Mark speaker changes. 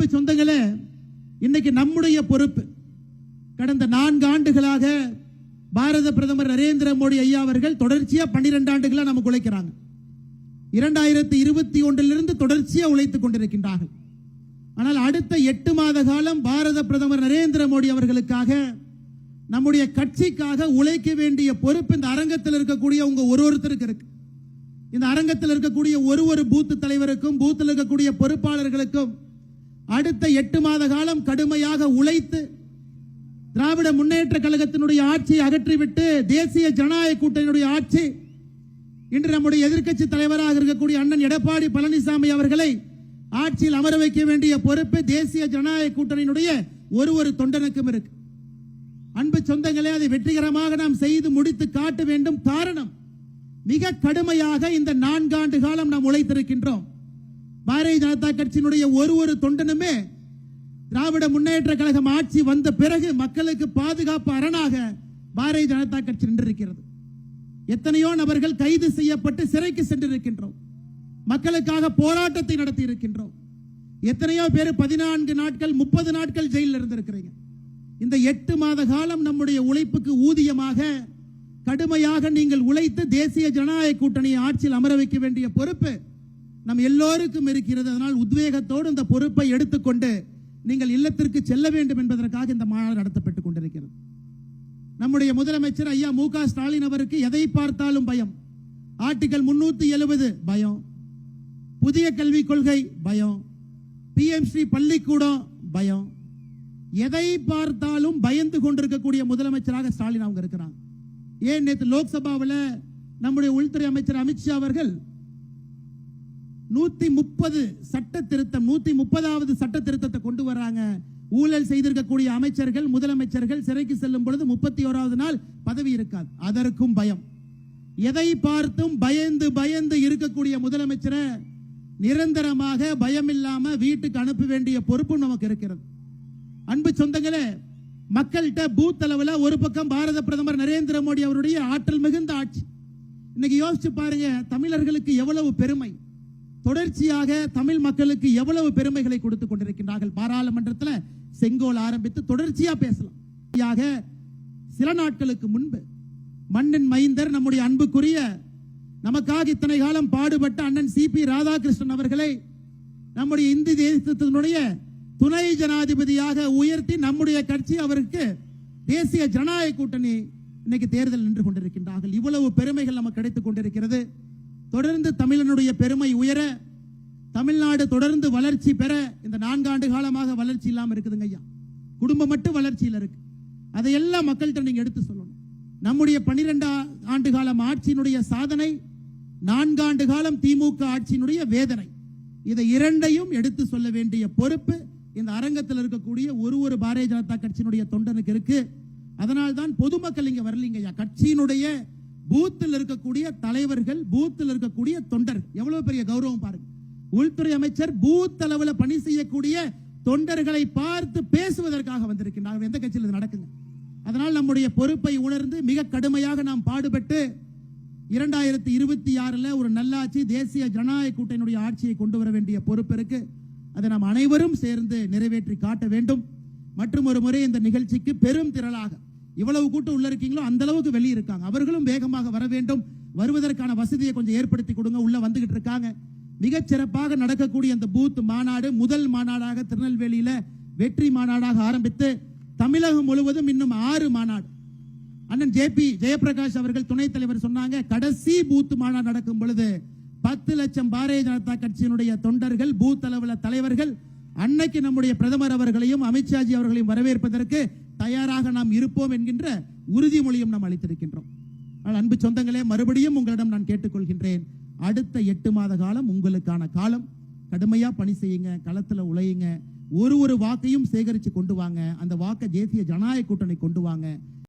Speaker 1: அன்பு சொந்தங்களே, இன்னைக்கு நம்முடைய பொறுப்பு. கடந்த 4 ஆண்டுகளாக பாரத பிரதமர் நரேந்திர மோடி ஐயா அவர்கள் தொடர்ச்சியா 12 ஆண்டுகளா நமக்கு உழைக்கிறாங்க. 2021 தொடர்ச்சியா உழைத்துக் கொண்டிருக்கின்றார்கள். ஆனால் அடுத்த 8 மாத காலம் பாரத பிரதமர் நரேந்திர மோடி அவர்களுக்காக, நம்முடைய கட்சிக்காக உழைக்க வேண்டிய பொறுப்பு இந்த அரங்கத்தில் இருக்கக்கூடிய உங்க ஒருத்தருக்கு இருக்கு. இந்த அரங்கத்தில் இருக்கக்கூடிய ஒரு பூத் தலைவருக்கும், பூத்தில் இருக்கக்கூடிய பொறுப்பாளர்களுக்கும் அடுத்த 8 மாத காலம் கடுமையாக உழைத்து திராவிட முன்னேற்ற கழகத்தினுடைய ஆட்சியை அகற்றிவிட்டு தேசிய ஜனநாயக கூட்டணியுடைய ஆட்சி, இன்று நம்முடைய எதிர்க்கட்சி தலைவராக இருக்கக்கூடிய அண்ணன் எடப்பாடி பழனிசாமி அவர்களை ஆட்சியில் அமர வைக்க வேண்டிய பொறுப்பு தேசிய ஜனநாயக கூட்டணியினுடைய ஒரு தொண்டனுக்கும் இருக்கு. அன்பு சொந்தங்களே, அதை வெற்றிகரமாக நாம் செய்து முடித்து காட்ட வேண்டும். காரணம், மிக கடுமையாக இந்த 4 ஆண்டு காலம் நாம் உழைத்திருக்கின்றோம். பாரதிய ஜனதா கட்சியினுடைய ஒரு தொண்டனுமே திராவிட முன்னேற்ற கழகம் ஆட்சி வந்த பிறகு மக்களுக்கு பாதுகாப்பு அரணாக பாரதிய ஜனதா கட்சி நின்றிருக்கிறது. எத்தனையோ நபர்கள் கைது செய்யப்பட்டு சிறைக்கு சென்றிருக்கின்றோம். மக்களுக்காக போராட்டத்தை நடத்தி இருக்கின்றோம். எத்தனையோ பேர் 14 நாட்கள் 30 நாட்கள் ஜெயிலில் இருந்திருக்கிறீங்க. இந்த 8 மாத காலம் நம்முடைய உழைப்புக்கு ஊதியமாக கடுமையாக நீங்கள் உழைத்து தேசிய ஜனநாயக கூட்டணியை ஆட்சியில் அமர வைக்க வேண்டிய பொறுப்பு நம் எல்லோருக்கும் இருக்கிறது. அதனால் உத்வேகத்தோடு இந்த பொறுப்பை எடுத்துக்கொண்டு நீங்கள் இல்லத்திற்கு செல்ல வேண்டும் என்பதற்காக இந்த மாநாடு நடத்தப்பட்டுக் கொண்டிருக்கிறது. நம்முடைய முதலமைச்சர் ஐயா மு.க. ஸ்டாலின் அவருக்கு எதை பார்த்தாலும் பயம். ஆர்டிகல் 370 பயம், புதிய கல்விக் கொள்கை பயம், PMC பள்ளிக்கூடம் பயம், எதை பார்த்தாலும் பயந்து கொண்டிருக்கக்கூடிய முதலமைச்சராக ஸ்டாலின் அவங்க இருக்கிறாங்க. ஏன் நேற்று லோக்சபாவில் நம்முடைய உள்துறை அமைச்சர் அமித்ஷா அவர்கள் 130 சட்ட திருத்தம், 130வது சட்ட திருத்தத்தை கொண்டு வராங்க. ஊழல் செய்திருக்கக்கூடிய அமைச்சர்கள், முதலமைச்சர்கள் சிறைக்கு செல்லும் பொழுது 31வது நாள் பதவி இருக்காது. அதற்கும் பயம். எதை பார்த்தும் பயந்து இருக்கக்கூடிய முதலமைச்சரை நிரந்தரமாக பயம் இல்லாம வீட்டுக்கு அனுப்ப வேண்டிய பொறுப்பும் நமக்கு இருக்கிறது. அன்பு சொந்தங்களே, மக்கள்கிட்ட பூத் அளவில் ஒரு பக்கம் பாரத பிரதமர் நரேந்திர மோடி அவருடைய ஆற்றல் மிகுந்த ஆட்சி. இன்னைக்கு யோசிச்சு பாருங்க, தமிழர்களுக்கு எவ்வளவு பெருமை. தொடர்ச்சியாக தமிழ் மக்களுக்கு எவ்வளவு பெருமைகளை கொடுத்துக் கொண்டிருக்கின்றார்கள். பாராளுமன்றத்தில் செங்கோல் ஆரம்பித்து தொடர்ச்சியா பேசலாம். சில நாட்களுக்கு முன்பு மண்ணின் மைந்தர், நம்முடைய அன்புக்குரிய, நமக்காக இத்தனை காலம் பாடுபட்ட அண்ணன் CP ராதாகிருஷ்ணன் அவர்களை நம்முடைய இந்திய தேசத்தினுடைய துணை ஜனாதிபதியாக உயர்த்தி நம்முடைய கட்சி அவருக்கு தேசிய ஜனநாயக கூட்டணி இன்னைக்கு தேர்தல் நின்று கொண்டிருக்கின்றார்கள். இவ்வளவு பெருமைகள் நமக்கு கிடைத்துக் கொண்டிருக்கிறது. தொடர்ந்து தமிழனுடைய பெருமை உயர, தமிழ்நாடு தொடர்ந்து வளர்ச்சி பெற. இந்த 4 ஆண்டு காலமாக வளர்ச்சி இல்லாம இருக்குதுங்க ஐயா. குடும்பம் மட்டும் வளர்ச்சியில் இருக்கு. அதையெல்லாம் மக்கள்கிட்ட நீங்க எடுத்து சொல்லணும். நம்முடைய 12 ஆண்டு காலம் ஆட்சியினுடைய சாதனை, 4 ஆண்டு காலம் திமுக ஆட்சியினுடைய வேதனை, இதை இரண்டையும் எடுத்து சொல்ல வேண்டிய பொறுப்பு இந்த அரங்கத்தில் இருக்கக்கூடிய ஒரு பாரதிய ஜனதா கட்சியினுடைய தொண்டனுக்கு இருக்கு. அதனால்தான் பொதுமக்கள் இங்க வரலீங்க ஐயா. கட்சியினுடைய பூத்தில் இருக்கக்கூடிய தலைவர்கள், பூத்தில் இருக்கக்கூடிய தொண்டர்கள், எவ்வளவு பெரிய கௌரவம் பாருங்க. உள்துறை அமைச்சர் பூத் அளவில் பணி செய்யக்கூடிய தொண்டர்களை பார்த்து பேசுவதற்காக வந்திருக்கின்றார்கள். எந்த கட்சியில் இது நடக்குங்க? அதனால் நம்முடைய பொறுப்பை உணர்ந்து மிக கடுமையாக நாம் பாடுபட்டு 2026 ஒரு நல்லாட்சி, தேசிய ஜனநாயக கூட்டணியுடைய ஆட்சியை கொண்டு வர வேண்டிய பொறுப்பு இருக்கு. அதை நாம் அனைவரும் சேர்ந்து நிறைவேற்றி காட்ட வேண்டும். மற்றும் ஒரு முறை இந்த நிகழ்ச்சிக்கு பெரும் திரளாக இவ்வளவு கூட்டம் உள்ள இருக்கீங்களோ அந்த அளவுக்கு வெளியே இருக்காங்க. அவர்களும் வேகமாக வர வேண்டும். வருவதற்கான வசதியை கொஞ்சம் ஏற்படுத்தி கொடுங்க. உள்ள வந்துகிட்டு இருக்காங்க. மிகச் சிறப்பாக நடக்கக்கூடிய அந்த பூத் மாநாடு முதல் மாநாடாக திருநெல்வேலியில வெற்றி மாநாடாக ஆரம்பித்து தமிழகம் முழுவதும் இன்னும் 6 மாநாடு. அண்ணன் JP ஜெயபிரகாஷ் அவர்கள் துணைத் தலைவர் சொன்னாங்க, கடைசி பூத் மாநாடு நடக்கும் பொழுது 10 லட்சம் பாரதிய ஜனதா கட்சியினுடைய தொண்டர்கள், பூத் அளவில் தலைவர்கள் அன்னைக்கு நம்முடைய பிரதமர் அவர்களையும் அமித்ஷாஜி அவர்களையும் வரவேற்பதற்கு தயாராக நாம் இருப்போம் என்கின்ற உறுதிமொழியும் நாம் அளித்திருக்கின்றோம். அன்பு சொந்தங்களே, மறுபடியும் உங்களிடம் நான் கேட்டுக்கொள்கின்றேன், அடுத்த 8 மாத காலம் உங்களுக்கான காலம். கடுமையா பணி செய்யுங்க, களத்துல உழையுங்க, ஒரு வாக்கையும் சேகரித்து கொண்டு வாங்க. அந்த வாக்கை தேசிய ஜனநாயக கூட்டணி கொண்டு வாங்க.